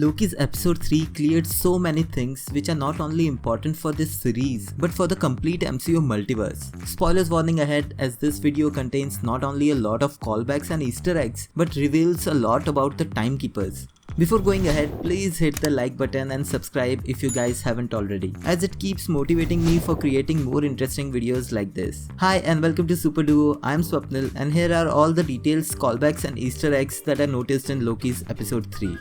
Loki's episode 3 cleared so many things which are not only important for this series but for the complete MCU multiverse. Spoilers warning ahead, as this video contains not only a lot of callbacks and Easter eggs but reveals a lot about the Timekeepers. Before going ahead, please hit the like button and subscribe if you guys haven't already, as it keeps motivating me for creating more interesting videos like this. Hi and welcome to Super Duo, I'm Swapnil and here are all the details, callbacks and Easter eggs that I noticed in Loki's episode 3.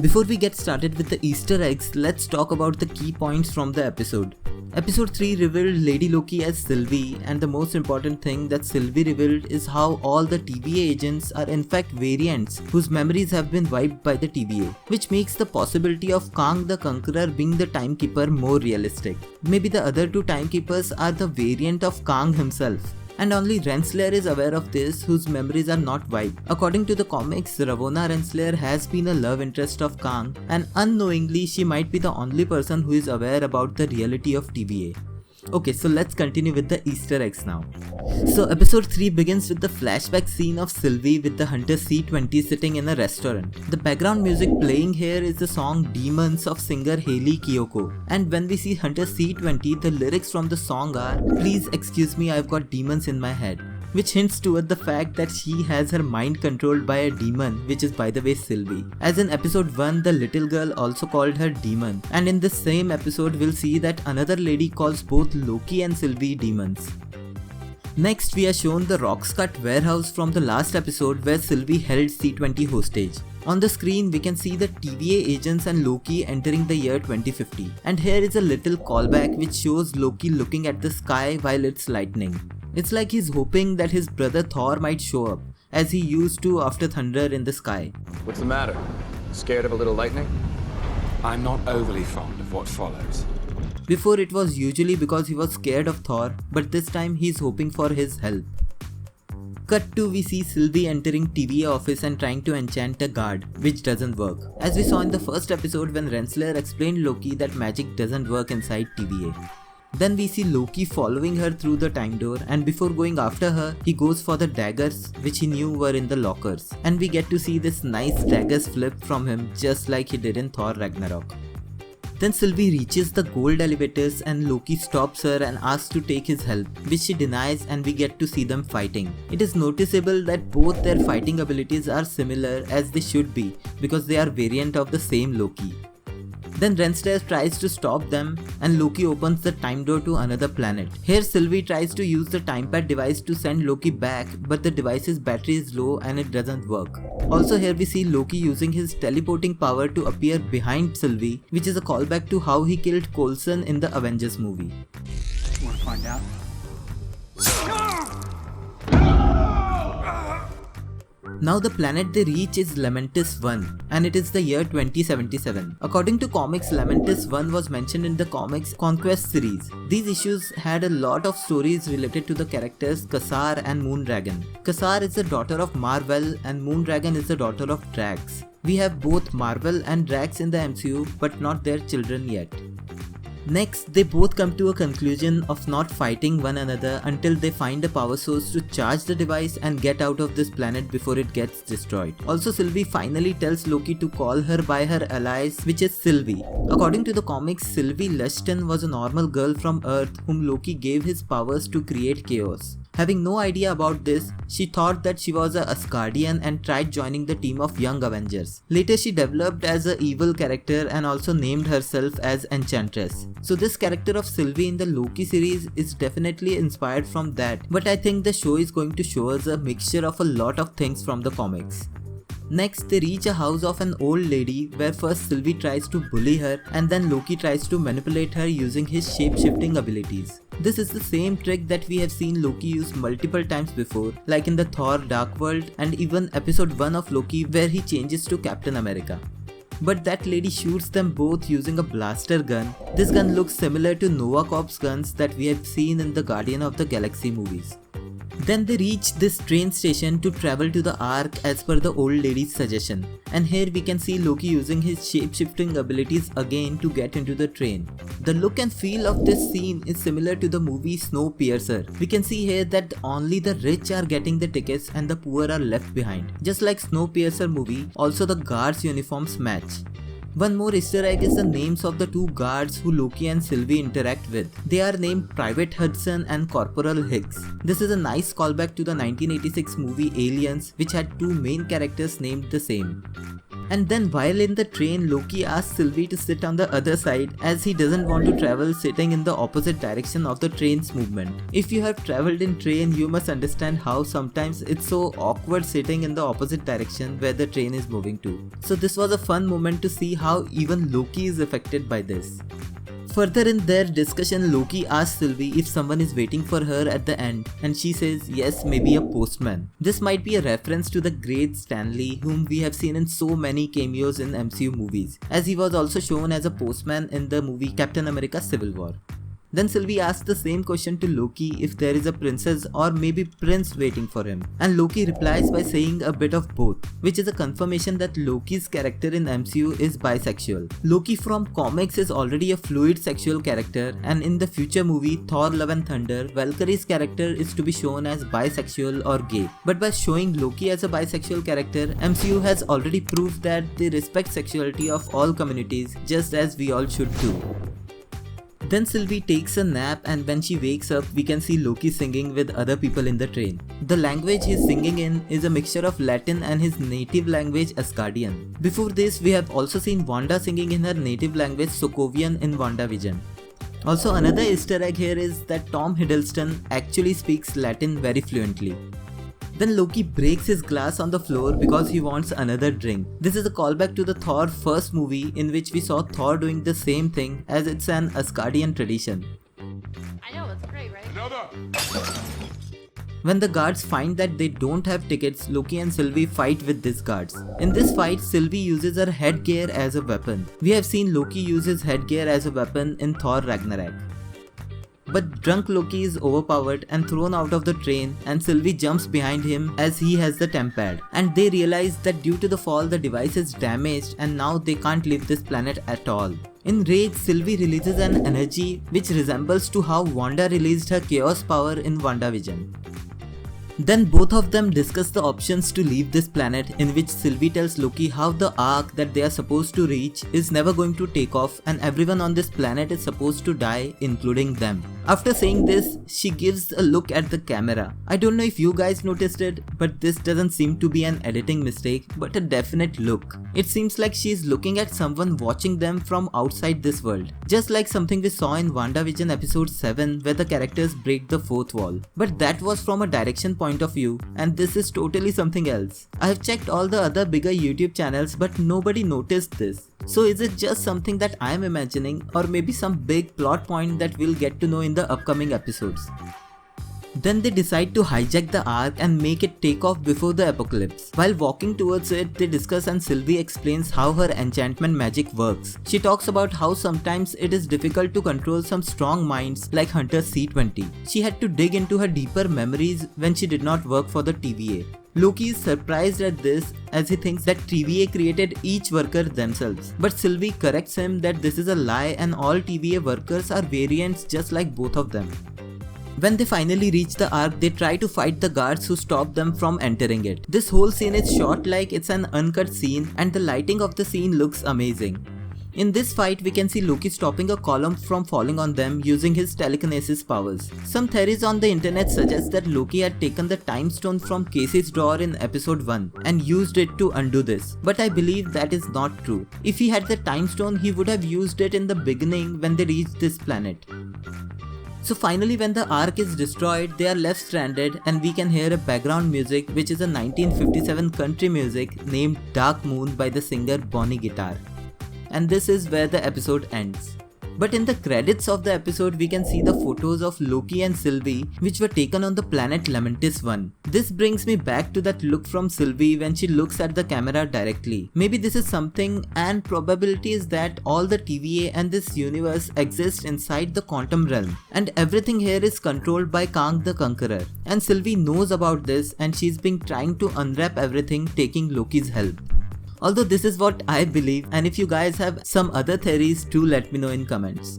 Before we get started with the Easter eggs, let's talk about the key points from the episode. Episode 3 revealed Lady Loki as Sylvie, and the most important thing that Sylvie revealed is how all the TVA agents are in fact variants whose memories have been wiped by the TVA, which makes the possibility of Kang the Conqueror being the Timekeeper more realistic. Maybe the other two Timekeepers are the variant of Kang himself. And only Renslayer is aware of this, whose memories are not wiped. According to the comics, Ravonna Renslayer has been a love interest of Kang, and unknowingly she might be the only person who is aware about the reality of TVA. Okay, so let's continue with the Easter eggs now. So episode 3 begins with the flashback scene of Sylvie with the Hunter C20 sitting in a restaurant. The background music playing here is the song Demons of singer Hayley Kiyoko. And when we see Hunter C20, the lyrics from the song are, "Please excuse me, I've got demons in my head," which hints toward the fact that she has her mind controlled by a demon, which is by the way Sylvie. As in episode 1, the little girl also called her demon, and in this same episode we'll see that another lady calls both Loki and Sylvie demons. Next, we are shown the Roxcut warehouse from the last episode where Sylvie held C20 hostage. On the screen, we can see the TVA agents and Loki entering the year 2050. And here is a little callback which shows Loki looking at the sky while it's lightning. It's like he's hoping that his brother Thor might show up, as he used to after thunder in the sky. What's the matter? Scared of a little lightning? I'm not overly fond of what follows. Before, it was usually because he was scared of Thor, but this time he's hoping for his help. Cut to, we see Sylvie entering TVA office and trying to enchant a guard, which doesn't work. As we saw in the first episode when Renslayer explained Loki that magic doesn't work inside TVA. Then we see Loki following her through the time door, and before going after her, he goes for the daggers which he knew were in the lockers. And we get to see this nice daggers flip from him just like he did in Thor Ragnarok. Then Sylvie reaches the gold elevators and Loki stops her and asks to take his help, which she denies, and we get to see them fighting. It is noticeable that both their fighting abilities are similar, as they should be, because they are variant of the same Loki. Then Renslayer tries to stop them and Loki opens the time door to another planet. Here Sylvie tries to use the timepad device to send Loki back, but the device's battery is low and it doesn't work. Also here we see Loki using his teleporting power to appear behind Sylvie, which is a callback to how he killed Coulson in the Avengers movie. Want to find out? Now the planet they reach is Lamentis 1, and it is the year 2077. According to comics, Lamentis 1 was mentioned in the comics Conquest series. These issues had a lot of stories related to the characters Kassar and Moondragon. Kassar is the daughter of Mar-Vell and Moondragon is the daughter of Drax. We have both Mar-Vell and Drax in the MCU, but not their children yet. Next, they both come to a conclusion of not fighting one another until they find a power source to charge the device and get out of this planet before it gets destroyed. Also, Sylvie finally tells Loki to call her by her allies, which is Sylvie. According to the comics, Sylvie Lushton was a normal girl from Earth whom Loki gave his powers to create chaos. Having no idea about this, she thought that she was a Asgardian and tried joining the team of Young Avengers. Later she developed as an evil character and also named herself as Enchantress. So this character of Sylvie in the Loki series is definitely inspired from that, but I think the show is going to show us a mixture of a lot of things from the comics. Next, they reach a house of an old lady where first Sylvie tries to bully her and then Loki tries to manipulate her using his shape-shifting abilities. This is the same trick that we have seen Loki use multiple times before, like in the Thor Dark World and even episode 1 of Loki where he changes to Captain America. But that lady shoots them both using a blaster gun. This gun looks similar to Nova Corp's guns that we have seen in the Guardian of the Galaxy movies. Then they reach this train station to travel to the Ark as per the old lady's suggestion. And here we can see Loki using his shape-shifting abilities again to get into the train. The look and feel of this scene is similar to the movie Snowpiercer. We can see here that only the rich are getting the tickets and the poor are left behind. Just like Snowpiercer movie, also the guards' uniforms match. One more Easter egg is the names of the two guards who Loki and Sylvie interact with. They are named Private Hudson and Corporal Hicks. This is a nice callback to the 1986 movie Aliens, which had two main characters named the same. And then while in the train, Loki asks Sylvie to sit on the other side as he doesn't want to travel sitting in the opposite direction of the train's movement. If you have traveled in train, you must understand how sometimes it's so awkward sitting in the opposite direction where the train is moving to. So this was a fun moment to see how even Loki is affected by this. Further in their discussion, Loki asks Sylvie if someone is waiting for her at the end, and she says yes, maybe a postman. This might be a reference to the great Stan Lee, whom we have seen in so many cameos in MCU movies, as he was also shown as a postman in the movie Captain America Civil War. Then Sylvie asks the same question to Loki if there is a princess or maybe prince waiting for him, and Loki replies by saying a bit of both, which is a confirmation that Loki's character in MCU is bisexual. Loki from comics is already a fluid sexual character, and in the future movie Thor Love and Thunder, Valkyrie's character is to be shown as bisexual or gay. But by showing Loki as a bisexual character, MCU has already proved that they respect sexuality of all communities, just as we all should too. Then Sylvie takes a nap, and when she wakes up, we can see Loki singing with other people in the train. The language he's singing in is a mixture of Latin and his native language Asgardian. Before this, we have also seen Wanda singing in her native language Sokovian in WandaVision. Also, another Easter egg here is that Tom Hiddleston actually speaks Latin very fluently. Then Loki breaks his glass on the floor because he wants another drink. This is a callback to the Thor first movie, in which we saw Thor doing the same thing, as it's an Asgardian tradition. I know, it's great, right? When the guards find that they don't have tickets, Loki and Sylvie fight with these guards. In this fight, Sylvie uses her headgear as a weapon. We have seen Loki use his headgear as a weapon in Thor Ragnarok. But drunk Loki is overpowered and thrown out of the train, and Sylvie jumps behind him as he has the temp pad. And they realize that due to the fall, the device is damaged and now they can't leave this planet at all. In rage, Sylvie releases an energy which resembles to how Wanda released her chaos power in WandaVision. Then both of them discuss the options to leave this planet, in which Sylvie tells Loki how the arc that they are supposed to reach is never going to take off and everyone on this planet is supposed to die, including them. After saying this, she gives a look at the camera. I don't know if you guys noticed it, but this doesn't seem to be an editing mistake, but a definite look. It seems like she is looking at someone watching them from outside this world. Just like something we saw in WandaVision episode 7 where the characters break the fourth wall. But that was from a direction point of view, and this is totally something else. I have checked all the other bigger YouTube channels, but nobody noticed this. So is it just something that I am imagining, or maybe some big plot point that we'll get to know in the upcoming episodes? Then they decide to hijack the Ark and make it take off before the apocalypse. While walking towards it, they discuss and Sylvie explains how her enchantment magic works. She talks about how sometimes it is difficult to control some strong minds like Hunter C-20. She had to dig into her deeper memories when she did not work for the TVA. Loki is surprised at this as he thinks that TVA created each worker themselves. But Sylvie corrects him that this is a lie and all TVA workers are variants just like both of them. When they finally reach the Ark, they try to fight the guards who stop them from entering it. This whole scene is shot like it's an uncut scene and the lighting of the scene looks amazing. In this fight, we can see Loki stopping a column from falling on them using his telekinesis powers. Some theories on the internet suggest that Loki had taken the time stone from Casey's drawer in episode 1 and used it to undo this, but I believe that is not true. If he had the time stone, he would have used it in the beginning when they reached this planet. So finally, when the Ark is destroyed, they are left stranded and we can hear a background music which is a 1957 country music named Dark Moon by the singer Bonnie Guitar. And this is where the episode ends. But in the credits of the episode, we can see the photos of Loki and Sylvie which were taken on the planet Lamentis 1. This brings me back to that look from Sylvie when she looks at the camera directly. Maybe this is something, and probability is that all the TVA and this universe exist inside the quantum realm, and everything here is controlled by Kang the Conqueror. And Sylvie knows about this and she's been trying to unwrap everything, taking Loki's help. Although this is what I believe, and if you guys have some other theories, do let me know in comments.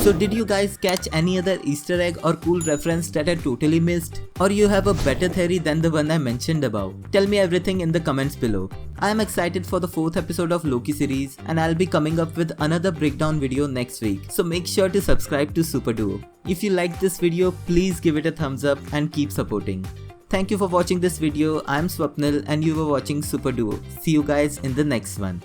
So did you guys catch any other Easter egg or cool reference that I totally missed? Or you have a better theory than the one I mentioned above? Tell me everything in the comments below. I am excited for the 4th episode of Loki series, and I'll be coming up with another breakdown video next week, so make sure to subscribe to Super Duo. If you liked this video, please give it a thumbs up and keep supporting. Thank you for watching this video. I am Swapnil and you were watching Super Duo. See you guys in the next one.